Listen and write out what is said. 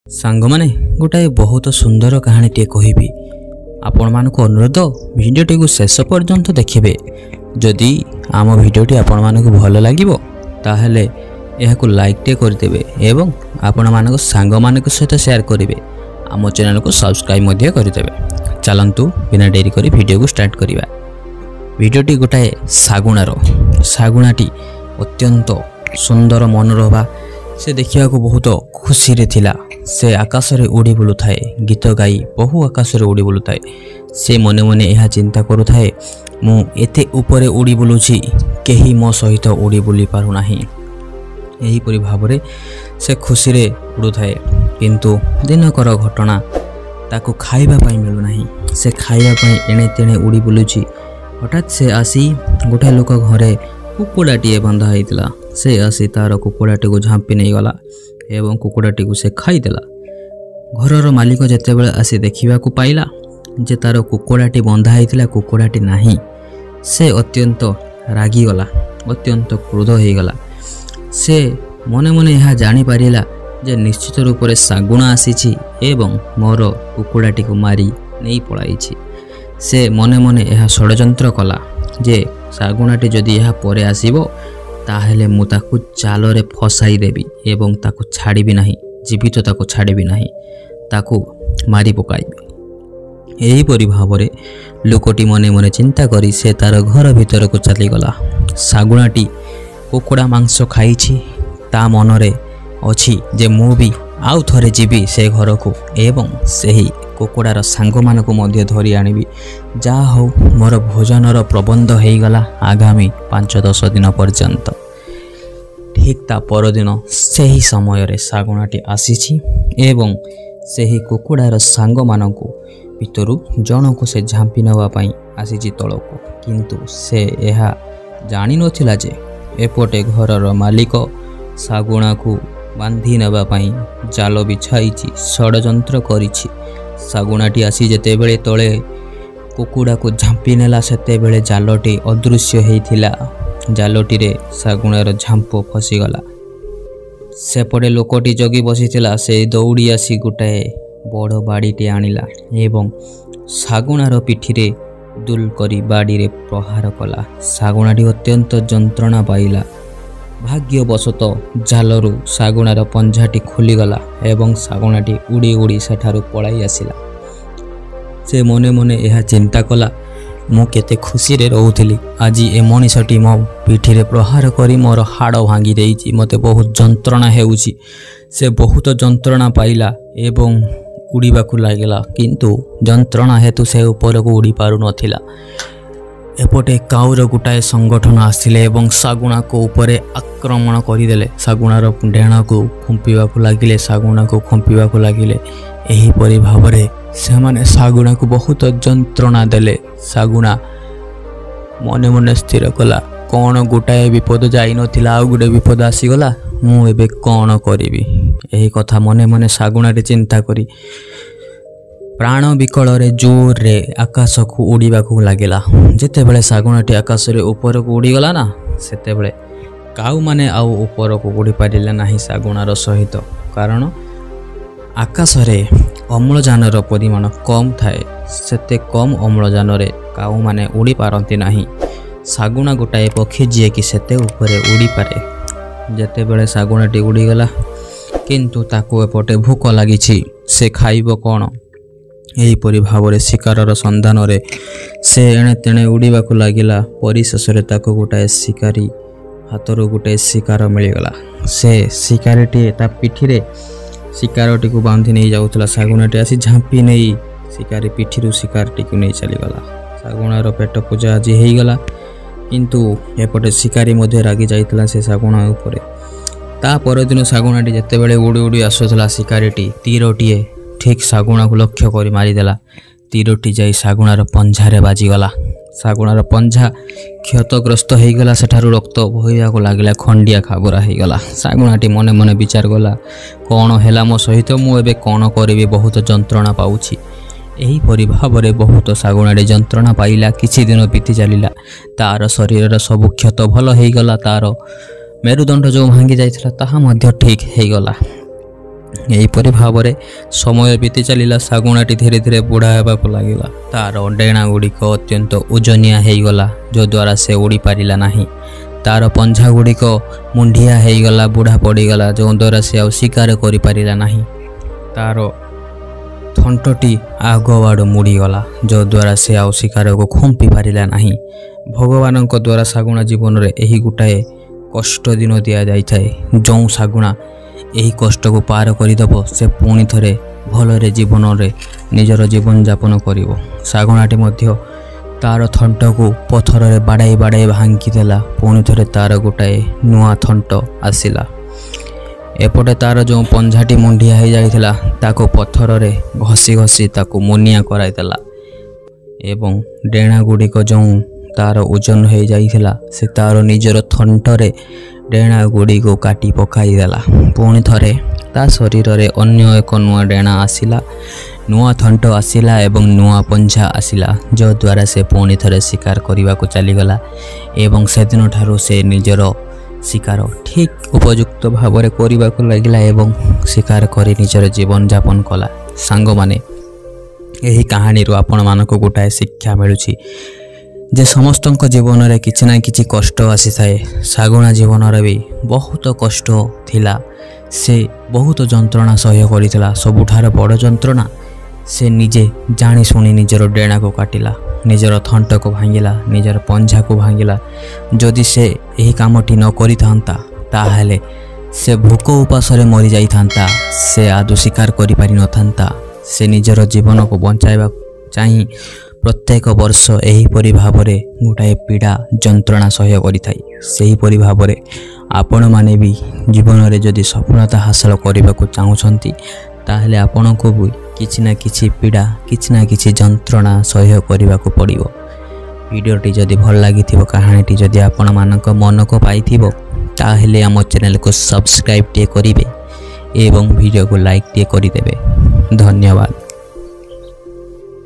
सांगमाने गोटाए बहुत सुंदर कहानीटे कहबी आपण मानक अनुरोध भिडियोटी को शेष पर्यंत देखिए। जदि आम भिडियोटी आपण मानक भल लगिबो ताहेले एहाकु लाइक करदेवे एवं आपण मानक सांग मानक सहित शेयर करेंगे। आम चैनल को सब्सक्राइब मध्य करदेवे। चलंतु बिना डेरी करी वीडियो को स्टार्ट करिबा। वीडियोटी गोटाए सागुणाटी अत्यंत सुंदर मनोरभा से देखा बहुत खुशी रे थिला। से आकाश रे उड़ी बुलु थाए, गीत गाई बहु आकाश रे उड़ी बुलु थाए। से मने मने यह चिंता करू थाए मु एते ऊपर उड़ी बुलुची, केही मो सहित उड़ी बुली पारु नाही। एही परि भाबरे से खुशी रे उड़ु थाए, किंतु दिनकर घटना ताको खाइबा पई मिलु नाही। से खाइबा पई एणे तेणे उड़ी बुलुची। हठात से आसी गोटे लोक घरे कुकुड़ाटीए बंधा होता। से आसी तार कुकुड़ाटी को झांपी नहीं गला एवं कुकुड़ाटी को से खाईदेला। घरर मालिक जेतेबेले आसी देखा पाइला जे तार कुकुड़ाटी बंधा होता कुकुड़ाटी नाही, से अत्यंत रागीगला, अत्यंत क्रोध हो गला। से मने मने यह जानी पारिला जे निश्चित रूप से सागुणा आसीछि एवं मोर कुकुड़ाटी को मारी नहीं पळाइछि। से मने मने यह षड्यंत्र कला जे सागुणाटी जदि यह परे आसीबो ताहेले मु ताकु जालरे फसाई देबी एवं ताकु छाड़ीबी नाही, जीवित ताकु छाड़ीबी नाही, ताकु मारी पकाइबी। एही परि भावरे लोकटी मने मने चिंता करी से तार घर भीतर को चली गला। सागुणाटी कुकुड़ा मांस खाइछि, ता मनरे अछि जे मु भी आउ थरे जीवी से घर को एवं सही कुकुड़ार सांग मानक मध्य धरी आनिबी। जा हो मोर भोजनर प्रबंध हो गला आगामी 5-10 दिन पर्यंत। ठीक ता परदिन सही समय रे सागुणाटी आसीछि एवं सही कुकुड़ार सांग मानक भितरु जनक से झांपी नवा पई आसीछि तळको। किंतु से यह जानि नथिला जे एपटे घरर मालिक सागुणा को बांधी नवा पई जाल बिछाइछि, षड्यंत्र करिछि। सागुणाटी आसी जेतेबेले तळे कुकुड़ा को झांपी नेला सेतेबेले जालटी अदृश्य होइथिला। जालटी रे सागुणार झांप फसीगला। सेपटे लोकटी जगी बसीथिला। से दौड़ी आसी गोटाए बड़ बाड़ीटे आनिला एवं सागुणार पिठी रे दुल करी बाड़ी रे प्रहार कला। सागुणाटी अत्यंत जंत्रणा पाइला। भाग्यवशत जालरू सागुणार पंजाटी खुलीगला एवं सागुणाटी उड़ी उड़ी सेठारु पलाई आसिला। से मने मने यह चिंता कला मु केते खुशी रे रहउथिली, आज ए मनीषटी मो पिठी रे प्रहार करी मोर हाड़ भांगी देइछि, मते बहुत जंत्रणा हेउछि। से बहुत जंत्रणा पाइला एवं उड़ीबाकू लागला, किंतु जंत्रणा हेतु से ऊपर को उड़ी पारु नथिला। एपटे काउर गोटाए संगठन आसिले एवं सागुणा को ऊपर आक्रमण करदेले। सागुणार डेणा को खुंपिबाकू लागिले, सागुणा को खुंपिबाकू लागिले। एही परि भावरे सेमाने सागुणा को बहुत जंत्रणा देले। सागुणा मने मने स्थिर कला कौन गोटाए विपद जाई नथिला, आ गोटे विपद आसीगला, मु एबे कौन करिवि। एही कथा मने मने सागुणारे चिंता करी प्राण विकल रे जोर रे आकाश को उड़ीबा को लागला। जेतेबेले सागुणाटी आकाश रे ऊपर को उड़ी गला ना, सेतेबेले काउ माने आउ ऊपर को उड़ी पारिले नाही सागुणार सहित। कारण आकाश रे अम्लजान रो परिमाण कम थाए, सेते कम अम्लजान रे काउ माने उड़ी पारंती नाही। सागुणा गोटाए पक्षी जे कि सेते ऊपर उड़ी पारे। जेतेबेले सागुणाटी उड़ी गला, किंतु ताको एपटे भूख लागिछि, से खाइबो कोन। एही परि भावरे शिकारर संधान रे से एणे तेणे उड़ीबाकू लागिला। परिशेष रे ताको गोटाए शिकारी हाथरो गोटाए शिकार मिलिगला। से शिकारीटी ता पिठी रे शिकारटी को बांधी नहीं जाउतला। सागुणाटी आसी झांपी नहीं शिकारी पिठीरु शिकारटी को नहीं चलीगला। सागुणार पेट पूजा आज होईगला, किंतु एपटे शिकारी मध्य रागी जाइतला से सागुणा उपरे। ता परदिन सागुणाटी जेतेबेले उड़ी उड़ी आसुतला, शिकारीटी तीरटीए ठीक सागुणा को लक्ष्य करी मारिदेला। तीरटी जाई सागुणार पंझारे बाजिगला। सागुणार पंझा क्षतग्रस्त होईगला, सेठारु रक्त बहिबा को लागला, खंडिया खाबरा होईगला। सागुणाटी मने मने विचार गला कौन हैला मो सहित, मु एबे कौन करिवि, बहुत जंत्रणा पाउछि। एही परि भावरे बहुत सागुणाटी जंत्रणा पाइला। किछि दिन बीती चलिला। तार शरीर सब क्षत भल होईगला। तार मेरुदंड जो भांगी जाइथिला ताहा मध्य ठीक होईगला। ଏହିପରି ଭାବରେ ସମୟ ବିତି ଚାଲିଲା। ଶାଗୁଣାଟି ଧୀରେ ଧୀରେ ବୁଢ଼ା ହେବାକୁ ଲାଗିଲା। ତାର ଡେଣା ଗୁଡ଼ିକ ଅତ୍ୟନ୍ତ ଓଜନିଆ ହୋଇଗଲା, ଯଦ୍ୱାରା ସେ ଉଡ଼ି ପାରିଲା ନାହିଁ। ତାର ପଞ୍ଝା ଗୁଡ଼ିକ ମୁଣ୍ଡିଆ ହୋଇଗଲା, ବୁଢ଼ା ପଡ଼ିଗଲା, ଯେଉଁଦ୍ୱାରା ସେ ଆଉ ଶିକାର କରିପାରିଲା ନାହିଁ। ତାର ଥଣ୍ଟଟି ଆଗ ଆଡ଼ୁ ମୁଡ଼ିଗଲା, ଯଦ୍ୱାରା ସେ ଆଉ ଶିକାରକୁ ଖୁମ୍ପି ପାରିଲା ନାହିଁ। ଭଗବାନଙ୍କ ଦ୍ୱାରା ଶାଗୁଣା ଜୀବନରେ ଏହି ଗୋଟାଏ କଷ୍ଟ ଦିନ ଦିଆଯାଇଥାଏ। ଯେଉଁ ଶାଗୁଣା ଏହି କଷ୍ଟକୁ ପାର କରିଦେବ, ସେ ପୁଣି ଥରେ ଭଲରେ ଜୀବନରେ ନିଜର ଜୀବନଯାପନ କରିବ। ଶାଗୁଣାଟି ମଧ୍ୟ ତାର ଥଣ୍ଟକୁ ପଥରରେ ବାଡ଼ାଇ ବାଡ଼ାଇ ଭାଙ୍ଗିଦେଲା। ପୁଣି ଥରେ ତାର ଗୋଟାଏ ନୂଆ ଥଣ୍ଟ ଆସିଲା। ଏପଟେ ତାର ଯେଉଁ ପଞ୍ଝାଟି ମୁଣ୍ଡିଆ ହୋଇଯାଇଥିଲା, ତାକୁ ପଥରରେ ଘଷି ଘଷି ତାକୁ ମୁନିଆ କରାଇଦେଲା ଏବଂ ଡେଣା ଗୁଡ଼ିକ ଯେଉଁ ତାର ଓଜନ ହୋଇଯାଇଥିଲା, ସେ ତାର ନିଜର ଥଣ୍ଟରେ ଡେଣା ଗୁଡ଼ିକୁ କାଟି ପକାଇଦେଲା। ପୁଣି ଥରେ ତା ଶରୀରରେ ଅନ୍ୟ ଏକ ନୂଆ ଡେଣା ଆସିଲା, ନୂଆ ଥଣ୍ଟ ଆସିଲା ଏବଂ ନୂଆ ପଞ୍ଝା ଆସିଲା, ଯଦ୍ୱାରା ସେ ପୁଣି ଥରେ ଶିକାର କରିବାକୁ ଚାଲିଗଲା। ଏବଂ ସେଦିନଠାରୁ ସେ ନିଜର ଶିକାର ଠିକ୍ ଉପଯୁକ୍ତ ଭାବରେ କରିବାକୁ ଲାଗିଲା ଏବଂ ଶିକାର କରି ନିଜର ଜୀବନଯାପନ କଲା। ସାଙ୍ଗମାନେ, ଏହି କାହାଣୀରୁ ଆପଣମାନଙ୍କୁ ଗୋଟାଏ ଶିକ୍ଷା ମିଳୁଛି ଯେ ସମସ୍ତଙ୍କ ଜୀବନରେ କିଛି ନା କିଛି କଷ୍ଟ ଆସିଥାଏ। ଶାଗୁଣା ଜୀବନରେ ବି ବହୁତ କଷ୍ଟ ଥିଲା। ସେ ବହୁତ ଯନ୍ତ୍ରଣା ସହ୍ୟ କରିଥିଲା। ସବୁଠାରୁ ବଡ଼ ଯନ୍ତ୍ରଣା, ସେ ନିଜେ ଜାଣିଶୁଣି ନିଜର ଡେଣାକୁ କାଟିଲା, ନିଜର ଥଣ୍ଟକୁ ଭାଙ୍ଗିଲା, ନିଜର ପଞ୍ଝାକୁ ଭାଙ୍ଗିଲା। ଯଦି ସେ ଏହି କାମଟି ନ କରିଥାନ୍ତା, ତାହେଲେ ସେ ଭୋକ ଉପାସରେ ମରିଯାଇଥାନ୍ତା। ସେ ଆଦୌ ଶିକାର କରିପାରିନଥାନ୍ତା। ସେ ନିଜର ଜୀବନକୁ ବଞ୍ଚାଇବାକୁ ଚାହିଁ ପ୍ରତ୍ୟେକ ବର୍ଷ ଏହିପରି ଭାବରେ ଗୋଟାଏ ପୀଡ଼ା ଯନ୍ତ୍ରଣା ସହ୍ୟ କରିଥାଏ। ସେହିପରି ଭାବରେ ଆପଣମାନେ ବି ଜୀବନରେ ଯଦି ସଫଳତା ହାସଲ କରିବାକୁ ଚାହୁଁଛନ୍ତି, ତାହେଲେ ଆପଣଙ୍କୁ ବି କିଛି ନା କିଛି ପୀଡ଼ା, କିଛି ନା କିଛି ଯନ୍ତ୍ରଣା ସହ୍ୟ କରିବାକୁ ପଡ଼ିବ। ଭିଡ଼ିଓଟି ଯଦି ଭଲ ଲାଗିଥିବ, କାହାଣୀଟି ଯଦି ଆପଣମାନଙ୍କ ମନକୁ ପାଇଥିବ, ତାହେଲେ ଆମ ଚ୍ୟାନେଲକୁ ସବସ୍କ୍ରାଇବ୍ ଟିଏ କରିବେ ଏବଂ ଭିଡ଼ିଓକୁ ଲାଇକ୍ ଟିଏ କରିଦେବେ। ଧନ୍ୟବାଦ।